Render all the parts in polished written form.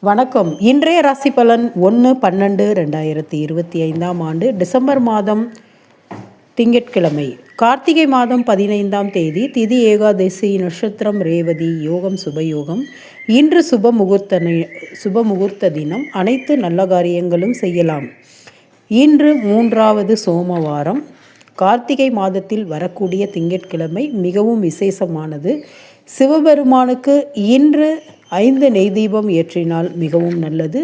வணக்கம். இன்றைய ராசி பலன் 1/12/2025 ஆண்டு டிசம்பர் மாதம் திங்கட்கிழமை, கார்த்திகை மாதம் 15ஆம் தேதி, திதி ஏகாதசி, நட்சத்திரம் ரேவதி, யோகம் சுபயோகம். இன்று சுபமுகூர்த்த தினம். அனைத்து நல்ல காரியங்களும் செய்யலாம். இன்று 3வது சோமவாரம். கார்த்திகை மாதத்தில் வரக்கூடிய திங்கட்கிழமை மிகவும் விசேஷமானது. சிவபெருமானுக்கு இன்று 5 நெய் தீபம் ஏற்றினால் மிகவும் நல்லது.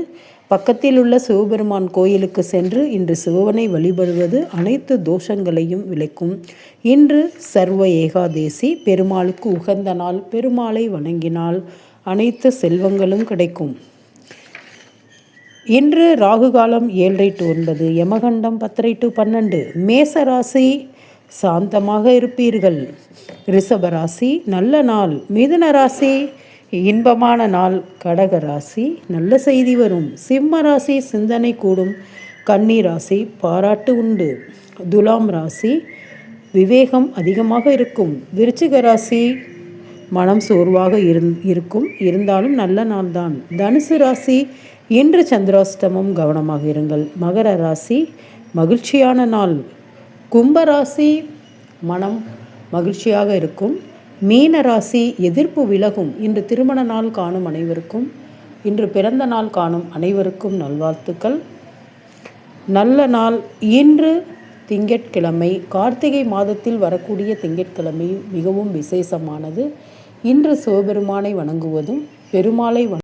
பக்கத்தில் உள்ள சிவபெருமான் கோயிலுக்கு சென்று இன்று சிவனை வழிபடுவது அனைத்து தோஷங்களையும் விலக்கும். இன்று சர்வ ஏகாதேசி, பெருமாளுக்கு உகந்த நாள். பெருமாளை வணங்கினால் அனைத்து செல்வங்களும் கிடைக்கும். இன்று ராகுகாலம் 7:30 to 9, யமகண்டம் 10:30 to 12. மேசராசி சாந்தமாக இருப்பீர்கள். ரிஷபராசி நல்ல நாள். மிதுன ராசி இன்பமான நாள். கடக ராசி நல்ல செய்தி வரும். சிம்ம ராசி சிந்தனை கூடும். கன்னி ராசி பாராட்டு உண்டு. துலாம் ராசி விவேகம் அதிகமாக இருக்கும். விருச்சிக ராசி மனம் சோர்வாக இருக்கும், இருந்தாலும் நல்ல நாள்தான். தனுசு ராசி இன்று சந்திராஷ்டமம், கவனமாக இருங்கள். மகர ராசி மகிழ்ச்சியான நாள். கும்பராசி மனம் மகிழ்ச்சியாக இருக்கும். மீன ராசி எதிர்ப்பு விலகும். இன்று திருமண நாள் காணும் அனைவருக்கும், இன்று பிறந்த நாள் காணும் அனைவருக்கும் நல்வாழ்த்துக்கள். நல்ல நாள். இன்று திங்கட்கிழமை, கார்த்திகை மாதத்தில் வரக்கூடிய திங்கட்கிழமை மிகவும் விசேஷமானது. இன்று சிவபெருமானை வணங்குவதும் பெருமாளை